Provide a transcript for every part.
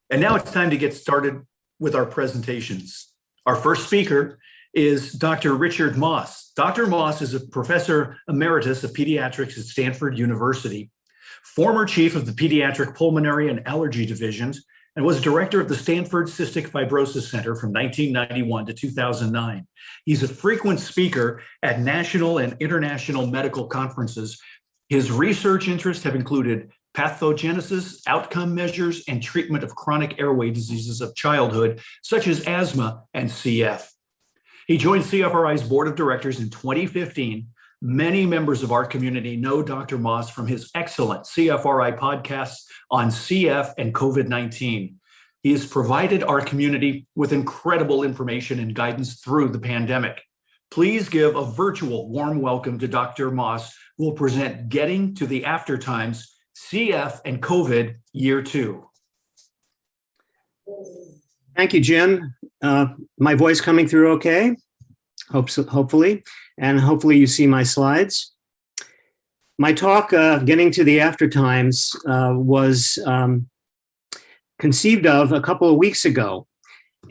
And now it's time to get started with our presentations. Our first speaker is Dr. Richard Moss. Dr. Moss is a professor emeritus of pediatrics at Stanford University, former chief of the Pediatric Pulmonary and Allergy Divisions, and was director of the Stanford Cystic Fibrosis Center from 1991 to 2009. He's a frequent speaker at national and international medical conferences. His research interests have included pathogenesis, outcome measures, and treatment of chronic airway diseases of childhood, such as asthma and CF. He joined CFRI's board of directors in 2015. Many members of our community know Dr. Moss from his excellent CFRI podcasts on CF and COVID-19. He has provided our community with incredible information and guidance through the pandemic. Please give a virtual warm welcome to Dr. Moss, who will present Getting to the After Times, CF and COVID Year 2. Thank you, Jim. My voice coming through okay? Hopefully. And hopefully you see my slides. My talk, Getting to the After Times, was conceived of a couple of weeks ago.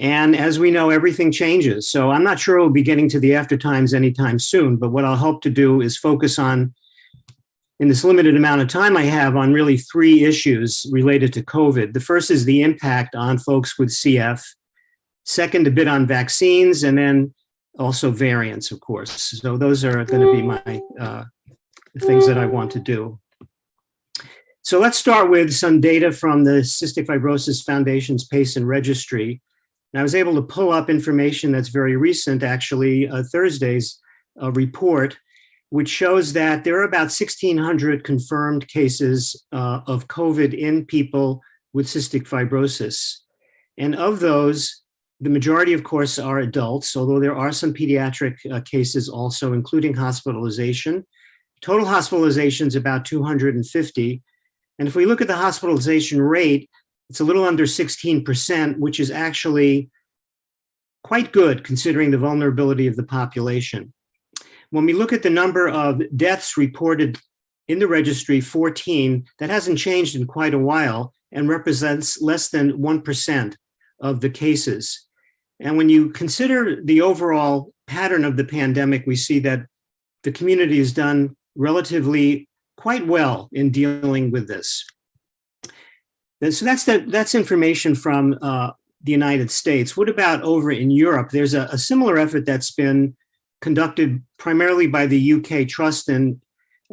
And as we know, everything changes. So I'm not sure we'll be getting to the after times anytime soon, but what I'll hope to do is focus on, in this limited amount of time I have, on really three issues related to COVID. The first is the impact on folks with CF. Second, a bit on vaccines, and then also variants, of course. So those are going to be my things that I want to do. So let's start with some data from the Cystic Fibrosis Foundation's PACE and Registry. And I was able to pull up information that's very recent, actually, Thursday's report, which shows that there are about 1,600 confirmed cases of COVID in people with cystic fibrosis. And of those, the majority, of course, are adults, although there are some pediatric cases also, including hospitalization. Total hospitalization is about 250. And if we look at the hospitalization rate, it's a little under 16%, which is actually quite good considering the vulnerability of the population. When we look at the number of deaths reported in the registry, 14, that hasn't changed in quite a while and represents less than 1% of the cases. And when you consider the overall pattern of the pandemic, we see that the community has done relatively quite well in dealing with this. And so that's information from the United States. What about over in Europe? There's a similar effort that's been conducted primarily by the UK Trust in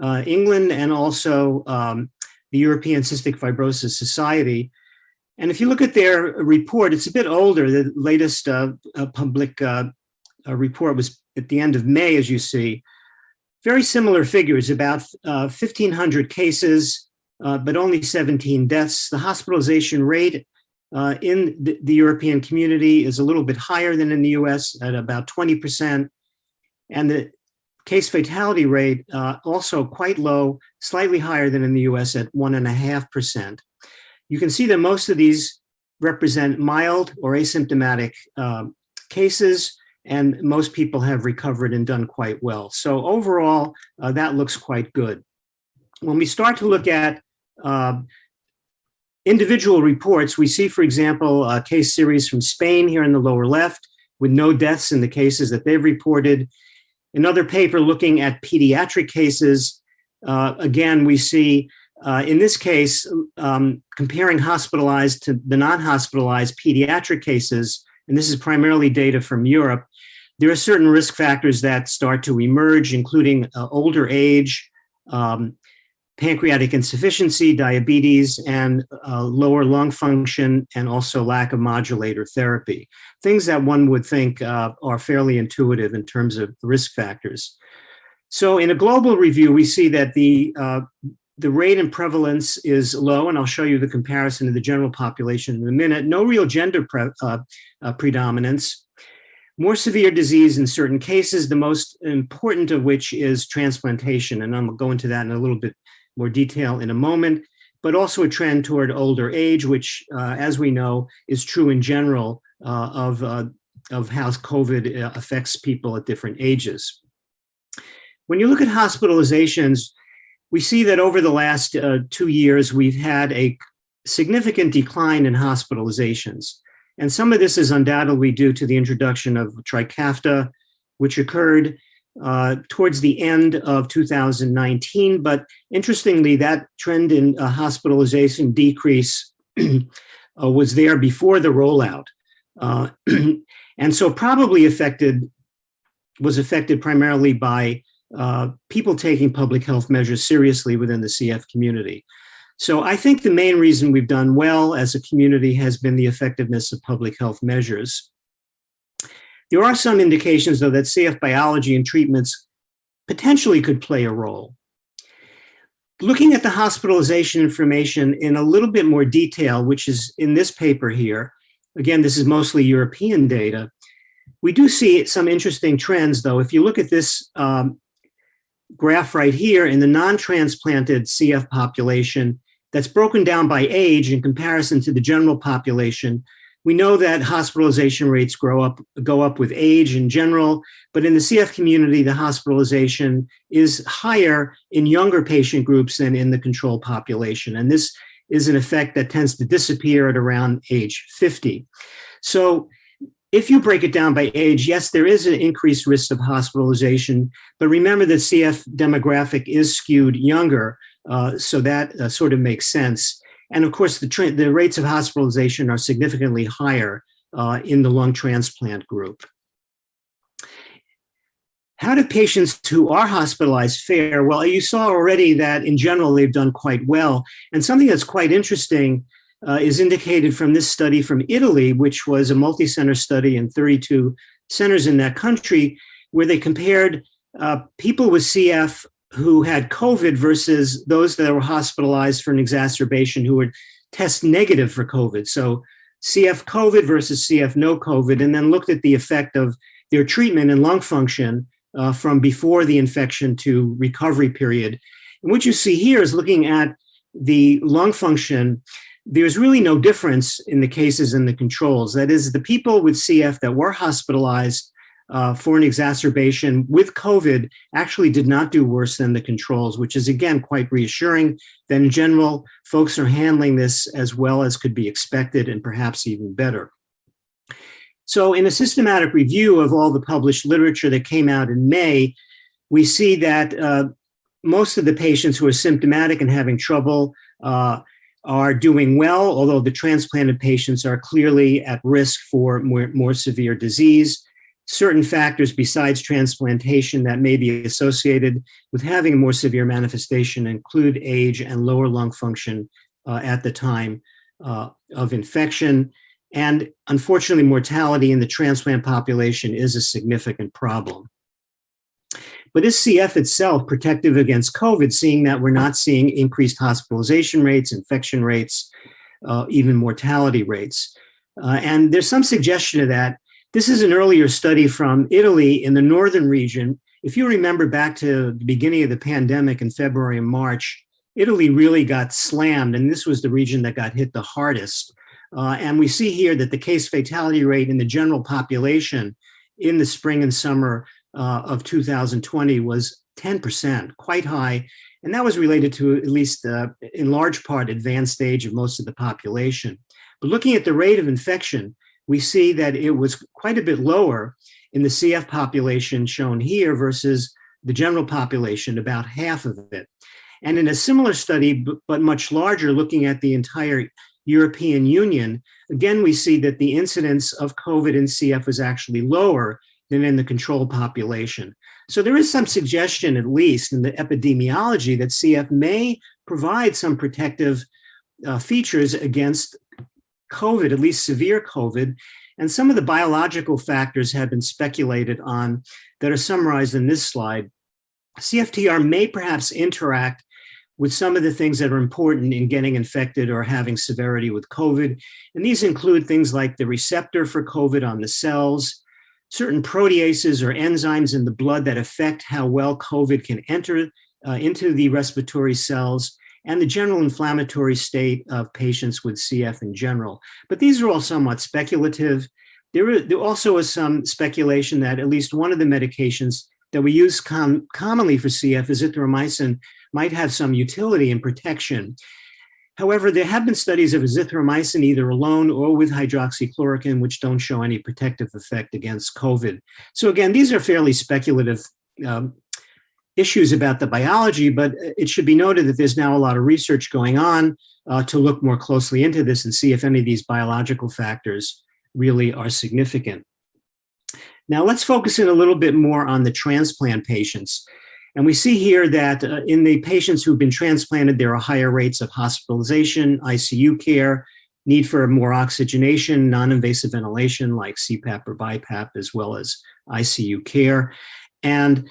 England and also the European Cystic Fibrosis Society. And if you look at their report, it's a bit older. The latest public report was at the end of May, as you see. Very similar figures, about 1,500 cases, but only 17 deaths. The hospitalization rate in the European community is a little bit higher than in the US at about 20%. And the case fatality rate also quite low, slightly higher than in the US at 1.5%. You can see that most of these represent mild or asymptomatic cases, and most people have recovered and done quite well. So overall, that looks quite good. When we start to look at individual reports, we see, for example, a case series from Spain here in the lower left with no deaths in the cases that they've reported. Another paper looking at pediatric cases. Again, we see in this case, comparing hospitalized to the non-hospitalized pediatric cases, and this is primarily data from Europe, there are certain risk factors that start to emerge, including older age, pancreatic insufficiency, diabetes, and lower lung function, and also lack of modulator therapy. Things that one would think are fairly intuitive in terms of risk factors. So in a global review, we see that the rate and prevalence is low, and I'll show you the comparison to the general population in a minute. No real gender predominance. More severe disease in certain cases, the most important of which is transplantation, and I'm going to go into that in a little bit more detail in a moment, but also a trend toward older age, which, as we know, is true in general of how COVID affects people at different ages. When you look at hospitalizations, we see that over the last 2 years, we've had a significant decline in hospitalizations. And some of this is undoubtedly due to the introduction of Trikafta, which occurred towards the end of 2019. But interestingly, that trend in hospitalization decrease was there before the rollout. And so probably was affected primarily by people taking public health measures seriously within the CF community. So I think the main reason we've done well as a community has been the effectiveness of public health measures. There are some indications, though, that CF biology and treatments potentially could play a role. Looking at the hospitalization information in a little bit more detail, which is in this paper here, again, this is mostly European data, we do see some interesting trends, though. If you look at this graph right here in the non-transplanted CF population, that's broken down by age in comparison to the general population, we know that hospitalization rates go up with age in general, but in the CF community, the hospitalization is higher in younger patient groups than in the control population. And this is an effect that tends to disappear at around age 50. So if you break it down by age, yes, there is an increased risk of hospitalization, but remember that CF demographic is skewed younger, so that sort of makes sense. And of course, the rates of hospitalization are significantly higher in the lung transplant group. How do patients who are hospitalized fare? Well, you saw already that in general, they've done quite well. And something that's quite interesting is indicated from this study from Italy, which was a multi-center study in 32 centers in that country, where they compared people with CF who had COVID versus those that were hospitalized for an exacerbation who would test negative for COVID. So CF COVID versus CF no COVID, and then looked at the effect of their treatment and lung function from before the infection to recovery period. And what you see here is looking at the lung function. There's really no difference in the cases and the controls. That is, the people with CF that were hospitalized for an exacerbation with COVID actually did not do worse than the controls, which is, again, quite reassuring that in general, folks are handling this as well as could be expected and perhaps even better. So in a systematic review of all the published literature that came out in May, we see that most of the patients who are symptomatic and having trouble are doing well, although the transplanted patients are clearly at risk for more severe disease. Certain factors besides transplantation that may be associated with having a more severe manifestation include age and lower lung function at the time of infection. And unfortunately, mortality in the transplant population is a significant problem. But is CF itself protective against COVID, seeing that we're not seeing increased hospitalization rates, infection rates, even mortality rates? And there's some suggestion of that. This is an earlier study from Italy in the northern region. If you remember back to the beginning of the pandemic in February and March, Italy really got slammed, and this was the region that got hit the hardest. And we see here that the case fatality rate in the general population in the spring and summer of 2020 was 10%, quite high. And that was related to, at least in large part, advanced stage of most of the population. But looking at the rate of infection, we see that it was quite a bit lower in the CF population shown here versus the general population, about half of it. And in a similar study, but much larger, looking at the entire European Union, again, we see that the incidence of COVID in CF was actually lower than in the control population. So there is some suggestion, at least in the epidemiology, that CF may provide some protective features against COVID, at least severe COVID. And some of the biological factors have been speculated on that are summarized in this slide. CFTR may perhaps interact with some of the things that are important in getting infected or having severity with COVID. And these include things like the receptor for COVID on the cells, certain proteases or enzymes in the blood that affect how well COVID can enter into the respiratory cells, and the general inflammatory state of patients with CF in general. But these are all somewhat speculative. There also is some speculation that at least one of the medications that we use commonly for CF, azithromycin, might have some utility in protection. However, there have been studies of azithromycin either alone or with hydroxychloroquine, which don't show any protective effect against COVID. So again, these are fairly speculative issues about the biology, but it should be noted that there's now a lot of research going on to look more closely into this and see if any of these biological factors really are significant. Now let's focus in a little bit more on the transplant patients. And we see here that in the patients who've been transplanted, there are higher rates of hospitalization, ICU care, need for more oxygenation, non-invasive ventilation like CPAP or BiPAP, as well as ICU care. And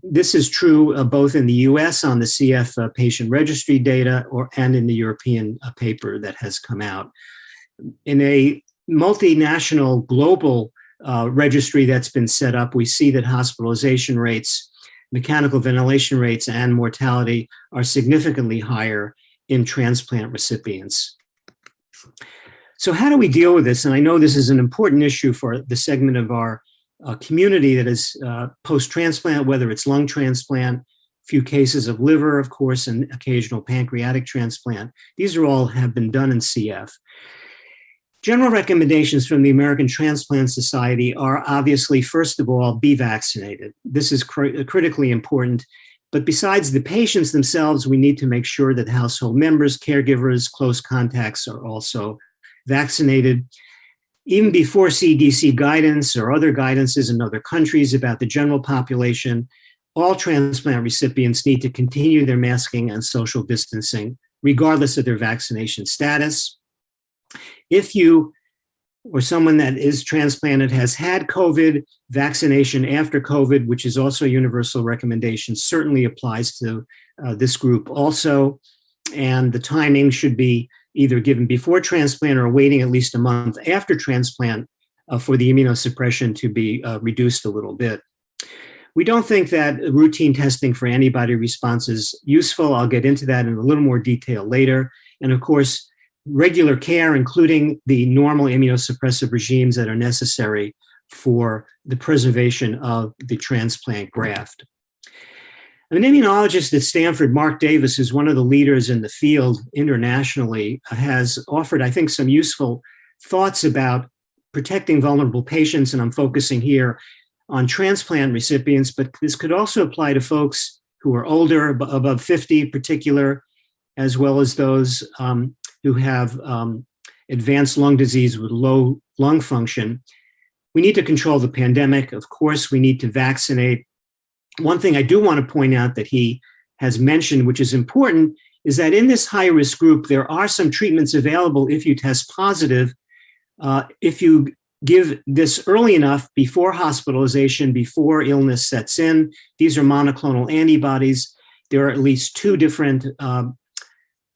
this is true both in the US on the CF patient registry data and in the European paper that has come out. In a multinational global registry that's been set up, we see that hospitalization rates, mechanical ventilation rates, and mortality are significantly higher in transplant recipients. So how do we deal with this? And I know this is an important issue for the segment of our community that is post-transplant, whether it's lung transplant, few cases of liver, of course, and occasional pancreatic transplant. These are all have been done in CF. General recommendations from the American Transplant Society are obviously, first of all, be vaccinated. This is critically important. But besides the patients themselves, we need to make sure that household members, caregivers, close contacts are also vaccinated. Even before CDC guidance or other guidances in other countries about the general population, all transplant recipients need to continue their masking and social distancing, regardless of their vaccination status. If you or someone that is transplanted has had COVID, vaccination after COVID, which is also a universal recommendation, certainly applies to this group also. And the timing should be either given before transplant or waiting at least a month after transplant for the immunosuppression to be reduced a little bit. We don't think that routine testing for antibody response is useful. I'll get into that in a little more detail later. And of course, regular care, including the normal immunosuppressive regimes that are necessary for the preservation of the transplant graft. An immunologist at Stanford, Mark Davis, who's one of the leaders in the field internationally, has offered, I think, some useful thoughts about protecting vulnerable patients, and I'm focusing here on transplant recipients, but this could also apply to folks who are older, above 50 in particular, as well as those who have advanced lung disease with low lung function. We need to control the pandemic. Of course, we need to vaccinate. One thing I do want to point out that he has mentioned, which is important, is that in this high-risk group, there are some treatments available if you test positive. If you give this early enough before hospitalization, before illness sets in, these are monoclonal antibodies. There are at least 2 different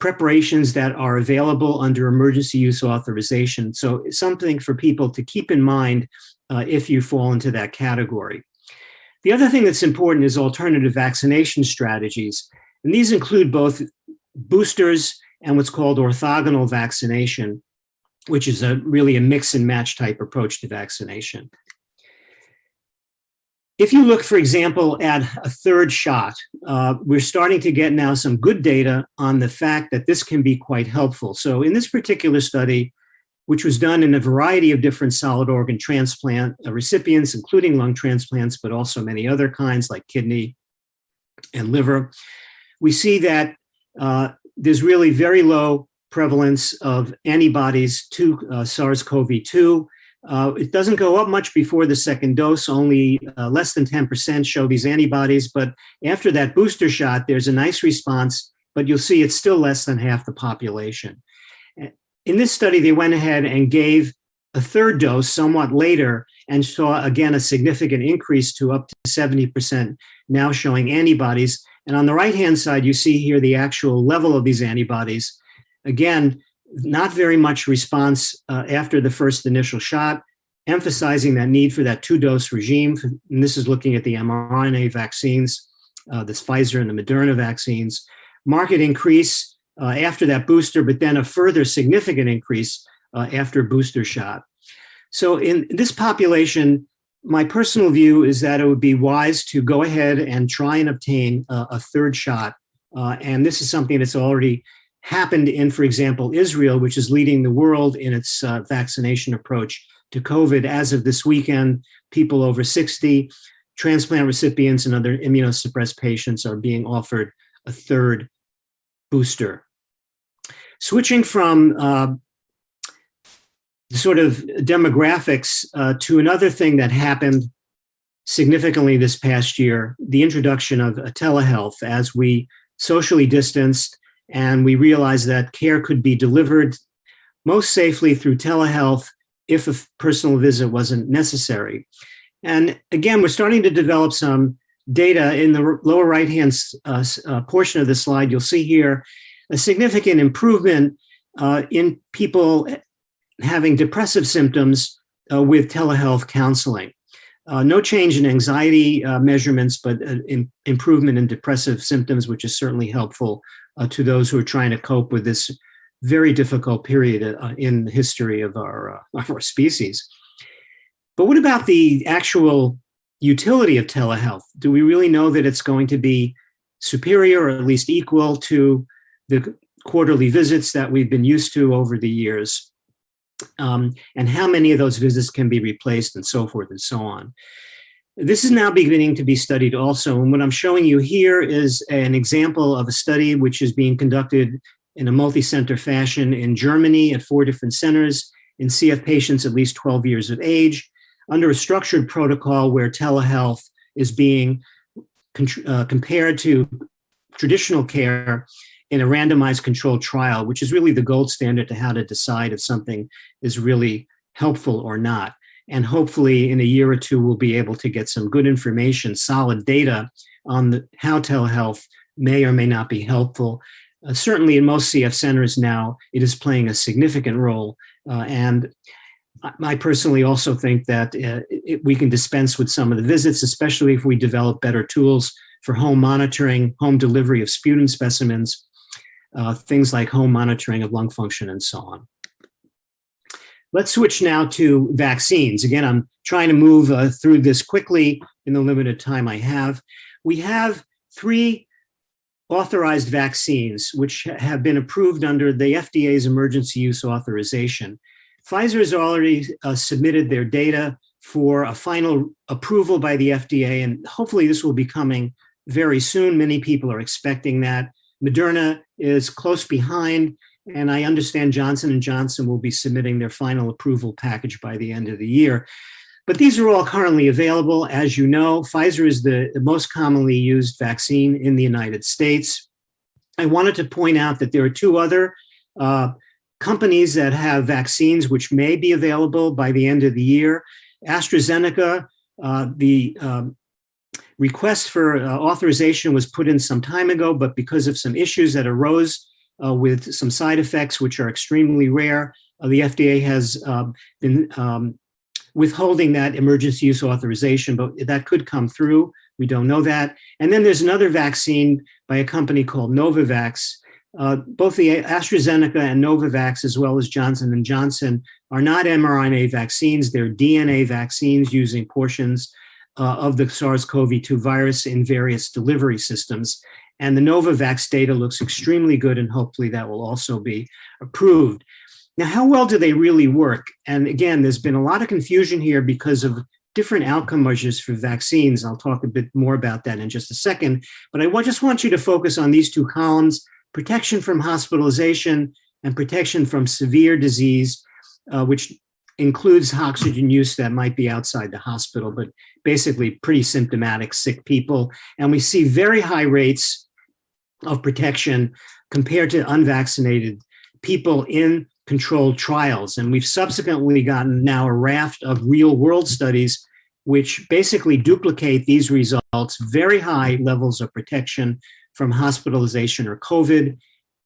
preparations that are available under emergency use authorization. So it's something for people to keep in mind if you fall into that category. The other thing that's important is alternative vaccination strategies. And these include both boosters and what's called orthogonal vaccination, which is really a mix and match type approach to vaccination. If you look, for example, at a third shot, we're starting to get now some good data on the fact that this can be quite helpful. So in this particular study, which was done in a variety of different solid organ transplant recipients, including lung transplants, but also many other kinds like kidney and liver, we see that there's really very low prevalence of antibodies to SARS-CoV-2. It doesn't go up much before the second dose, only less than 10% show these antibodies, but after that booster shot, there's a nice response, but you'll see it's still less than half the population. In this study, they went ahead and gave a third dose somewhat later and saw, again, a significant increase to up to 70% now showing antibodies. And on the right-hand side, you see here the actual level of these antibodies. Again, not very much response after the first initial shot, emphasizing that need for that 2-dose regime. And this is looking at the mRNA vaccines, this Pfizer and the Moderna vaccines. Marked increase after that booster, but then a further significant increase after a booster shot. So in this population, my personal view is that it would be wise to go ahead and try and obtain a third shot. And this is something that's already happened in, for example, Israel, which is leading the world in its vaccination approach to COVID. As of this weekend, people over 60, transplant recipients and other immunosuppressed patients are being offered a third booster. Switching from sort of demographics to another thing that happened significantly this past year, the introduction of telehealth as we socially distanced and we realized that care could be delivered most safely through telehealth if a personal visit wasn't necessary. And again, we're starting to develop some data in the lower right-hand portion of the slide. You'll see here a significant improvement in people having depressive symptoms with telehealth counseling. No change in anxiety measurements, but improvement in depressive symptoms, which is certainly helpful to those who are trying to cope with this very difficult period in the history of our species. But what about the actual utility of telehealth? Do we really know that it's going to be superior or at least equal to the quarterly visits that we've been used to over the years? And how many of those visits can be replaced and so forth and so on. This is now beginning to be studied also. And what I'm showing you here is an example of a study which is being conducted in a multi-center fashion in Germany at 4 different centers in CF patients at least 12 years of age under a structured protocol where telehealth is being compared to traditional care in a randomized controlled trial, which is really the gold standard to how to decide if something is really helpful or not. And hopefully in a year or two, we'll be able to get some good information, solid data on how telehealth may or may not be helpful. Certainly in most CF centers now, it is playing a significant role. And I personally also think that we can dispense with some of the visits, especially if we develop better tools for home monitoring, home delivery of sputum specimens, things like home monitoring of lung function and so on. Let's switch now to vaccines. Again, I'm trying to move through this quickly in the limited time I have. We have 3 authorized vaccines which have been approved under the FDA's emergency use authorization. Pfizer has already submitted their data for a final approval by the FDA, and hopefully this will be coming very soon. Many people are expecting that. Moderna is close behind, and I understand Johnson & Johnson will be submitting their final approval package by the end of the year. But these are all currently available. As you know, Pfizer is the most commonly used vaccine in the United States. I wanted to point out that there are 2 other companies that have vaccines which may be available by the end of the year. AstraZeneca, the request for authorization was put in some time ago, but because of some issues that arose with some side effects, which are extremely rare, the FDA has been withholding that emergency use authorization, but that could come through. We don't know that. And then there's another vaccine by a company called Novavax. Both the AstraZeneca and Novavax, as well as Johnson & Johnson, are not mRNA vaccines. They're DNA vaccines using portions of the SARS-CoV-2 virus in various delivery systems. And the Novavax data looks extremely good, and hopefully that will also be approved. Now, how well do they really work? And again, there's been a lot of confusion here because of different outcome measures for vaccines. I'll talk a bit more about that in just a second, but I just want you to focus on these 2 columns: protection from hospitalization and protection from severe disease, which includes oxygen use that might be outside the hospital, but basically pretty symptomatic sick people. And we see very high rates of protection compared to unvaccinated people in controlled trials. And we've subsequently gotten now a raft of real world studies which basically duplicate these results, very high levels of protection from hospitalization or COVID.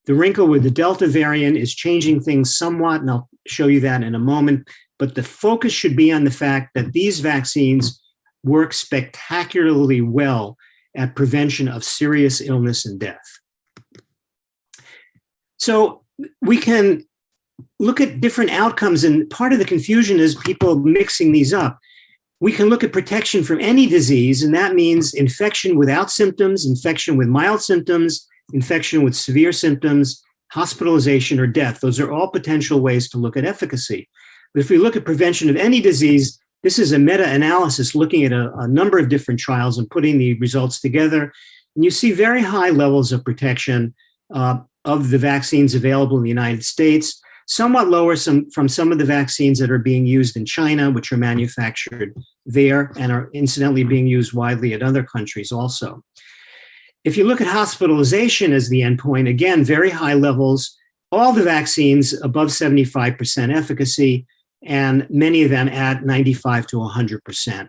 The wrinkle with the Delta variant is changing things somewhat, and I'll show you that in a moment. But the focus should be on the fact that these vaccines work spectacularly well at prevention of serious illness and death. So we can look at different outcomes, and part of the confusion is people mixing these up. We can look at protection from any disease, and that means infection without symptoms, infection with mild symptoms, infection with severe symptoms, hospitalization, or death. Those are all potential ways to look at efficacy. But if we look at prevention of any disease, this is a meta-analysis looking at a number of different trials and putting the results together. And you see very high levels of protection of the vaccines available in the United States, somewhat lower from some of the vaccines that are being used in China, which are manufactured there and are incidentally being used widely in other countries also. If you look at hospitalization as the endpoint, again, very high levels, all the vaccines above 75% efficacy, and many of them at 95 to 100%.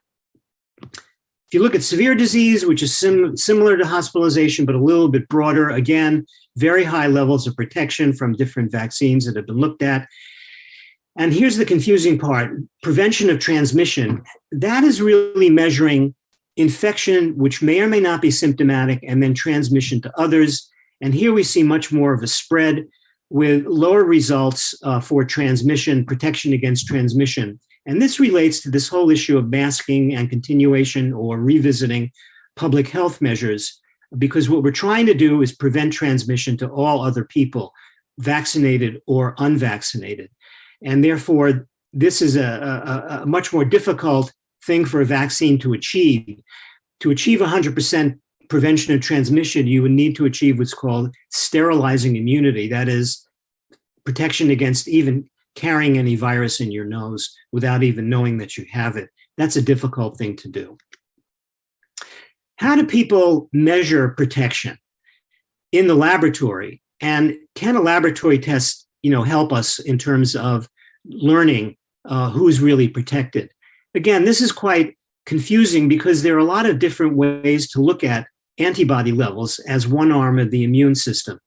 If you look at severe disease, which is similar to hospitalization, but a little bit broader, again, very high levels of protection from different vaccines that have been looked at. And here's the confusing part, prevention of transmission. That is really measuring infection, which may or may not be symptomatic, and then transmission to others. And here we see much more of a spread with lower results for transmission, protection against transmission. And this relates to this whole issue of masking and continuation or revisiting public health measures, because what we're trying to do is prevent transmission to all other people, vaccinated or unvaccinated. And therefore, this is a much more difficult thing for a vaccine to achieve. To achieve 100% prevention of transmission, you would need to achieve what's called sterilizing immunity. That is protection against even carrying any virus in your nose without even knowing that you have it. That's a difficult thing to do. How do people measure protection in the laboratory? And can a laboratory test, help us in terms of learning who's really protected? Again, this is quite confusing because there are a lot of different ways to look at antibody levels as one arm of the immune system.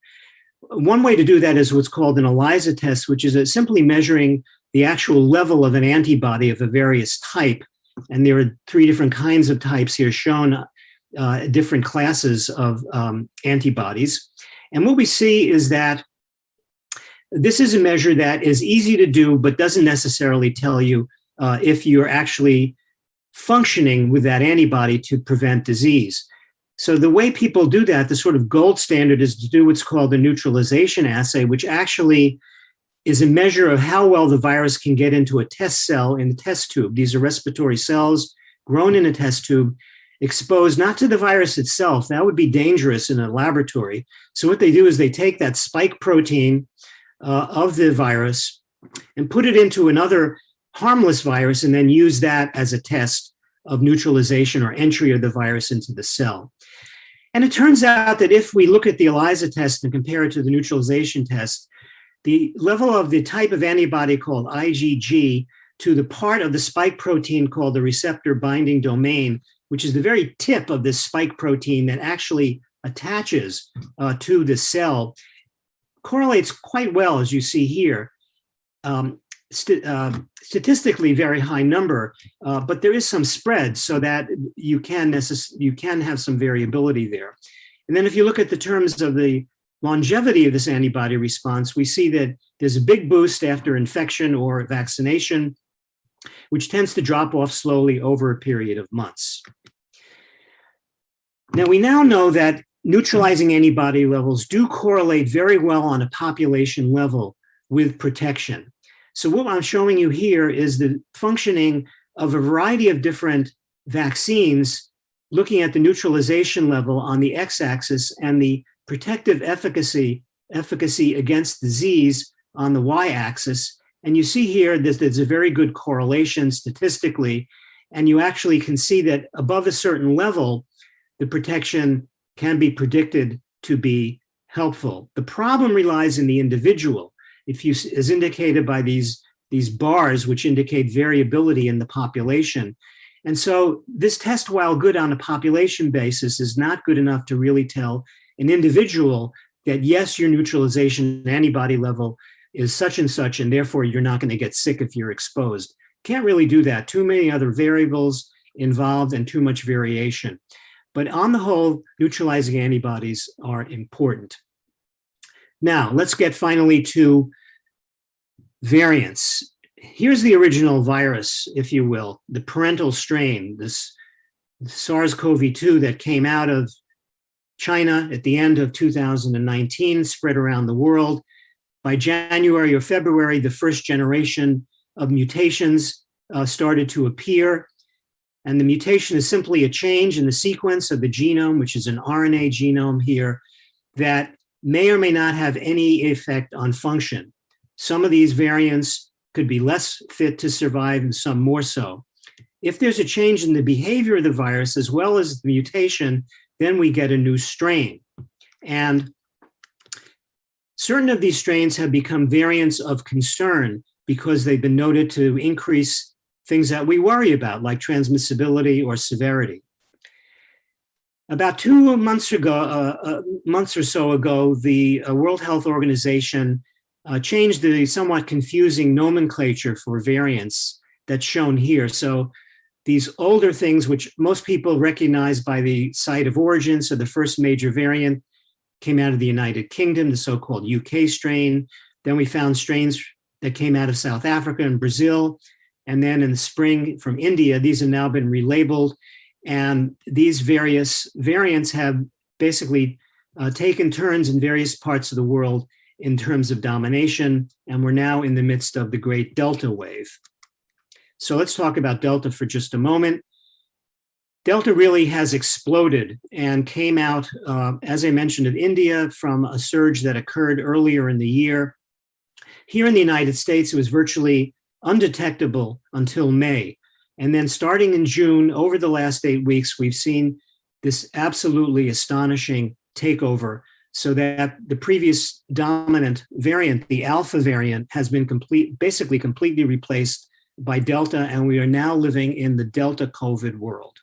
One way to do that is what's called an ELISA test, which is simply measuring the actual level of an antibody of a various type. And there are 3 different kinds of types here shown, different classes of antibodies. And what we see is that this is a measure that is easy to do, but doesn't necessarily tell you if you're actually functioning with that antibody to prevent disease. So the way people do that, the sort of gold standard, is to do what's called a neutralization assay, which actually is a measure of how well the virus can get into a test cell in the test tube. These are respiratory cells grown in a test tube, exposed not to the virus itself. That would be dangerous in a laboratory. So what they do is they take that spike protein of the virus and put it into another harmless virus and then use that as a test of neutralization or entry of the virus into the cell. And it turns out that if we look at the ELISA test and compare it to the neutralization test, the level of the type of antibody called IgG to the part of the spike protein called the receptor binding domain, which is the very tip of this spike protein that actually attaches to the cell, correlates quite well, as you see here. Statistically very high number, but there is some spread so that you can have some variability there. And then if you look at the terms of the longevity of this antibody response, we see that there's a big boost after infection or vaccination, which tends to drop off slowly over a period of months. Now, we now know that neutralizing antibody levels do correlate very well on a population level with protection. So what I'm showing you here is the functioning of a variety of different vaccines, looking at the neutralization level on the x-axis and the protective efficacy against disease on the y-axis. And you see here that there's a very good correlation statistically, and you actually can see that above a certain level, the protection can be predicted to be helpful. The problem relies in the individual. As indicated by these bars, which indicate variability in the population. And so this test, while good on a population basis, is not good enough to really tell an individual that, yes, your neutralization antibody level is such, and therefore you're not going to get sick if you're exposed. Can't really do that. Too many other variables involved and too much variation. But on the whole, neutralizing antibodies are important. Now, let's get finally to variants. Here's the original virus, if you will, the parental strain, this SARS-CoV-2 that came out of China at the end of 2019, spread around the world. By January or February, the first generation of mutations started to appear. And the mutation is simply a change in the sequence of the genome, which is an RNA genome here, that may or may not have any effect on function. Some of these variants could be less fit to survive and some more so. If there's a change in the behavior of the virus as well as the mutation, then we get a new strain. And certain of these strains have become variants of concern because they've been noted to increase things that we worry about, like transmissibility or severity. About 2 months ago, months or so ago, the World Health Organization changed the somewhat confusing nomenclature for variants that's shown here. So these older things, which most people recognize by the site of origin, so the first major variant came out of the United Kingdom, the so-called UK strain. Then we found strains that came out of South Africa and Brazil. And then in the spring from India, these have now been relabeled. And these various variants have basically taken turns in various parts of the world in terms of domination. And we're now in the midst of the great Delta wave. So let's talk about Delta for just a moment. Delta really has exploded and came out, as I mentioned, of India from a surge that occurred earlier in the year. Here in the United States, it was virtually undetectable until May. And then starting in June, over the last 8 weeks, we've seen this absolutely astonishing takeover so that the previous dominant variant, the Alpha variant, has been basically completely replaced by Delta, and we are now living in the Delta COVID world.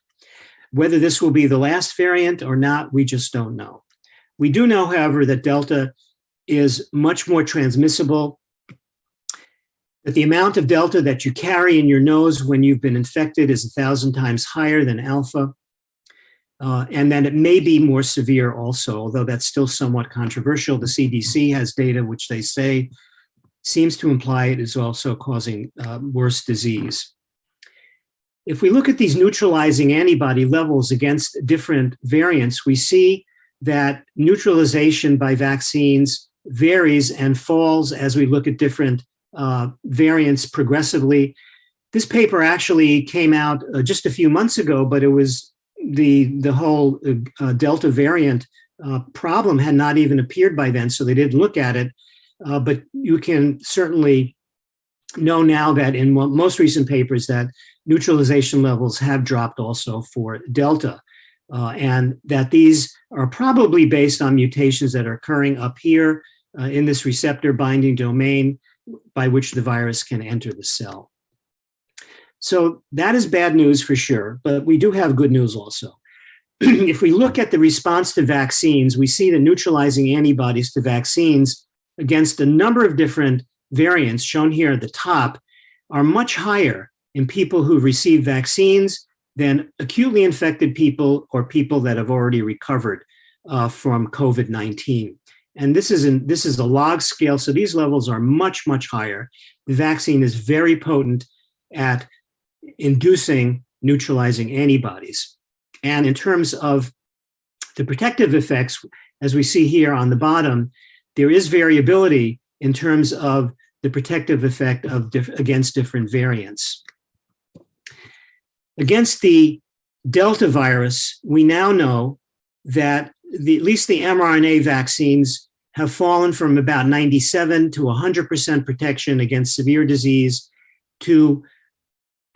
Whether this will be the last variant or not, we just don't know. We do know, however, that Delta is much more transmissible, that the amount of Delta that you carry in your nose when you've been infected is 1,000 times higher than Alpha, and that it may be more severe also, although that's still somewhat controversial. The CDC has data which they say seems to imply it is also causing worse disease. If we look at these neutralizing antibody levels against different variants, we see that neutralization by vaccines varies and falls as we look at different variants progressively. This paper actually came out just a few months ago, but it was the whole Delta variant problem had not even appeared by then, so they didn't look at it. But you can certainly know now that in most recent papers that neutralization levels have dropped also for Delta, and that these are probably based on mutations that are occurring up here in this receptor binding domain by which the virus can enter the cell. So that is bad news for sure, but we do have good news also. If we look at the response to vaccines, we see the neutralizing antibodies to vaccines against a number of different variants shown here at the top are much higher in people who receive vaccines than acutely infected people or people that have already recovered from COVID-19. And this is a log scale, so these levels are much, much higher. The vaccine is very potent at inducing neutralizing antibodies. And in terms of the protective effects, as we see here on the bottom, there is variability in terms of the protective effect of against different variants. Against the Delta virus, we now know that at least the mRNA vaccines have fallen from about 97 to 100% protection against severe disease to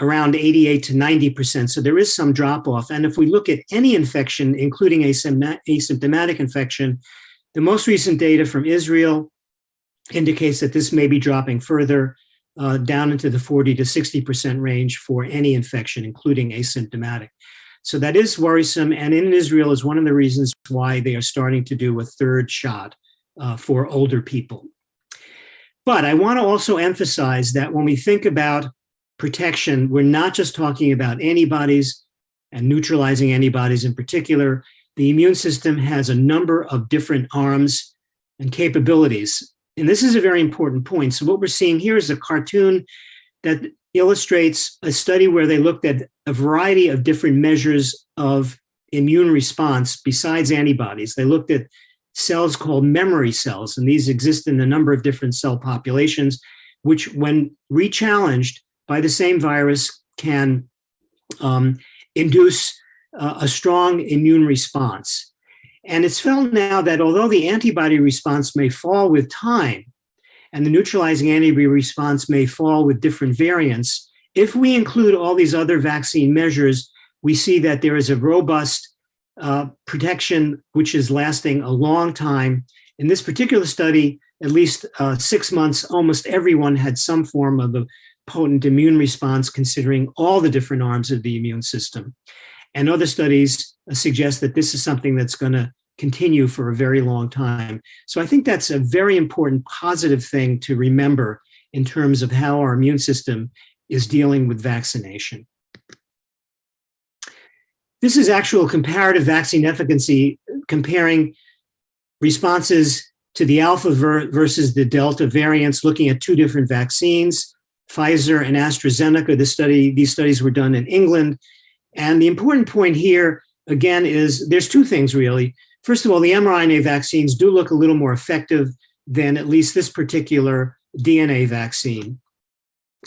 around 88 to 90%. So there is some drop off. And if we look at any infection, including asymptomatic infection, the most recent data from Israel indicates that this may be dropping further down into the 40 to 60% range for any infection, including asymptomatic. So that is worrisome. And in Israel is one of the reasons why they are starting to do a third shot for older people. But I want to also emphasize that when we think about protection, we're not just talking about antibodies and neutralizing antibodies in particular. The immune system has a number of different arms and capabilities. And this is a very important point. So what we're seeing here is a cartoon that illustrates a study where they looked at a variety of different measures of immune response besides antibodies. They looked at cells called memory cells, and these exist in a number of different cell populations, which when re-challenged by the same virus can induce a strong immune response. And it's felt now that although the antibody response may fall with time, and the neutralizing antibody response may fall with different variants, if we include all these other vaccine measures, we see that there is a robust protection which is lasting a long time. In this particular study, at least 6 months, almost everyone had some form of a potent immune response considering all the different arms of the immune system. And other studies suggest that this is something that's going to continue for a very long time. So I think that's a very important positive thing to remember in terms of how our immune system is dealing with vaccination. This is actual comparative vaccine efficacy comparing responses to the Alpha versus the Delta variants, looking at two different vaccines, Pfizer and AstraZeneca. These studies were done in England. And the important point here, again, is there's two things really. First of all, the mRNA vaccines do look a little more effective than at least this particular DNA vaccine.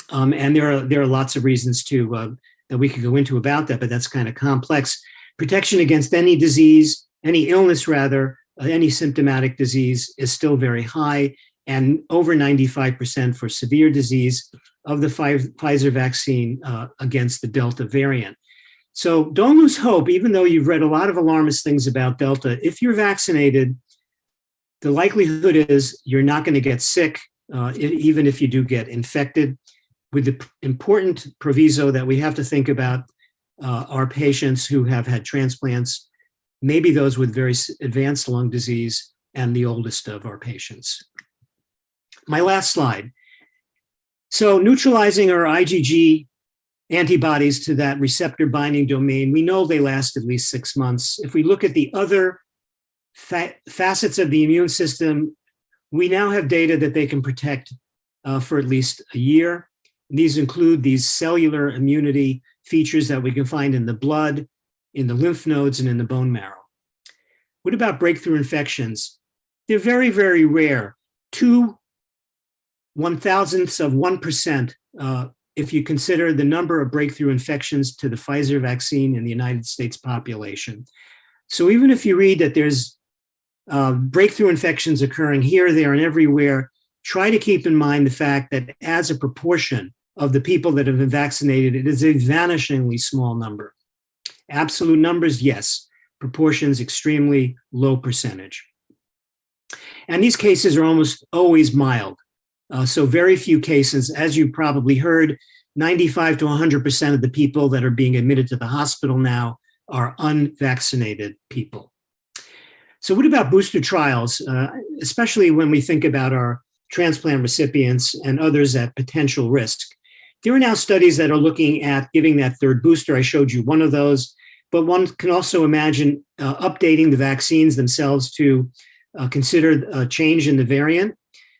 And there are lots of reasons that we could go into about that, but that's kind of complex. Protection against any disease, any illness rather, any symptomatic disease is still very high, and over 95% for severe disease of the Pfizer vaccine against the Delta variant. So don't lose hope, even though you've read a lot of alarmist things about Delta. If you're vaccinated, the likelihood is you're not going to get sick, even if you do get infected, with the important proviso that we have to think about our patients who have had transplants, maybe those with very advanced lung disease, and the oldest of our patients. My last slide. So neutralizing our IgG antibodies to that receptor binding domain, we know they last at least 6 months. If we look at the other facets of the immune system, we now have data that they can protect for at least a year. These include these cellular immunity features that we can find in the blood, in the lymph nodes, and in the bone marrow. What about breakthrough infections? They're very, very rare. 0.001% if you consider the number of breakthrough infections to the Pfizer vaccine in the United States population. So even if you read that there's breakthrough infections occurring here, there, and everywhere, try to keep in mind the fact that as a proportion of the people that have been vaccinated, it is a vanishingly small number. Absolute numbers, yes. Proportions, extremely low percentage. And these cases are almost always mild. So very few cases, as you probably heard, 95 to 100% of the people that are being admitted to the hospital now are unvaccinated people. So what about booster trials, especially when we think about our transplant recipients and others at potential risk? There are now studies that are looking at giving that third booster. I showed you one of those, but one can also imagine updating the vaccines themselves to consider a change in the variant.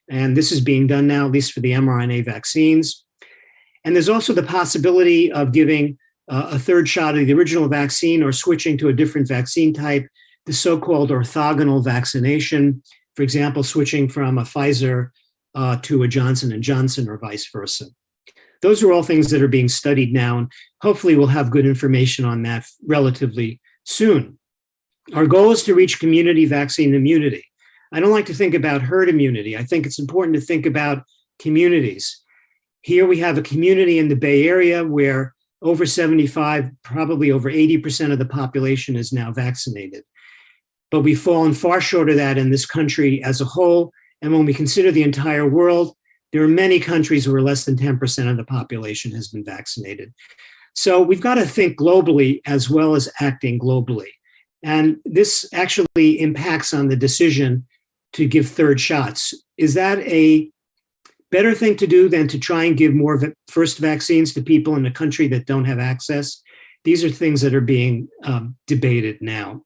And this is being done now, at least for the mRNA vaccines. And there's also the possibility of giving a third shot of the original vaccine or switching to a different vaccine type, the so-called orthogonal vaccination, for example, switching from a Pfizer to a Johnson & Johnson or vice versa. Those are all things that are being studied now, and hopefully we'll have good information on that relatively soon. Our goal is to reach community vaccine immunity. I don't like to think about herd immunity. I think it's important to think about communities. Here we have a community in the Bay Area where over 75, probably over 80% of the population is now vaccinated. But we've fallen far short of that in this country as a whole. And when we consider the entire world, there are many countries where less than 10% of the population has been vaccinated. So we've got to think globally as well as acting globally. And this actually impacts on the decision to give third shots. Is that a better thing to do than to try and give more first vaccines to people in a country that don't have access? These are things that are being debated now.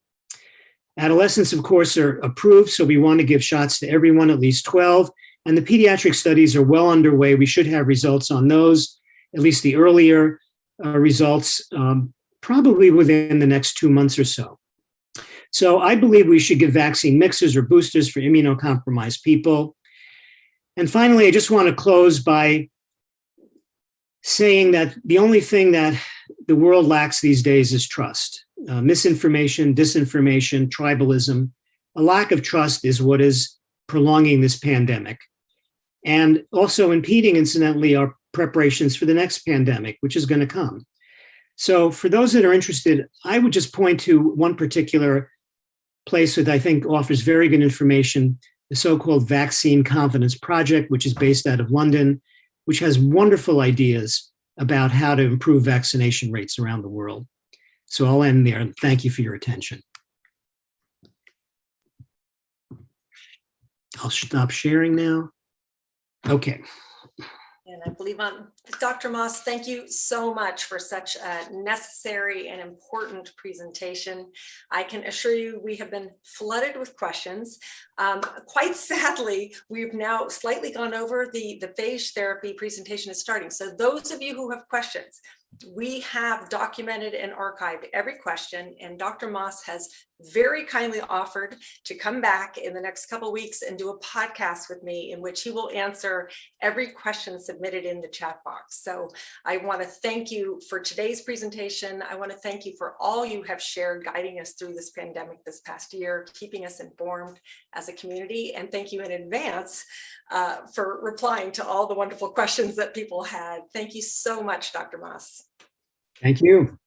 Adolescents, of course, are approved, so we want to give shots to everyone, at least 12. And the pediatric studies are well underway. We should have results on those, at least the earlier results, probably within the next 2 months or so. So I believe we should give vaccine mixes or boosters for immunocompromised people. And finally, I just want to close by saying that the only thing that the world lacks these days is trust. Misinformation, disinformation, tribalism. A lack of trust is what is prolonging this pandemic, and also impeding, incidentally, our preparations for the next pandemic, which is going to come. So for those that are interested, I would just point to one particular place that I think offers very good information, the so-called Vaccine Confidence Project, which is based out of London, which has wonderful ideas about how to improve vaccination rates around the world. So I'll end there, and thank you for your attention. I'll stop sharing now. Okay. And I believe Dr. Moss, thank you so much for such a necessary and important presentation. I can assure you we have been flooded with questions. Quite sadly, we've now slightly gone over the phage therapy presentation is starting. So those of you who have questions, we have documented and archived every question, and Dr. Moss has very kindly offered to come back in the next couple of weeks and do a podcast with me in which he will answer every question submitted in the chat box. So I want to thank you for today's presentation. I want to thank you for all you have shared guiding us through this pandemic this past year, keeping us informed as a community, and thank you in advance for replying to all the wonderful questions that people had. Thank you so much, Dr. Moss. Thank you.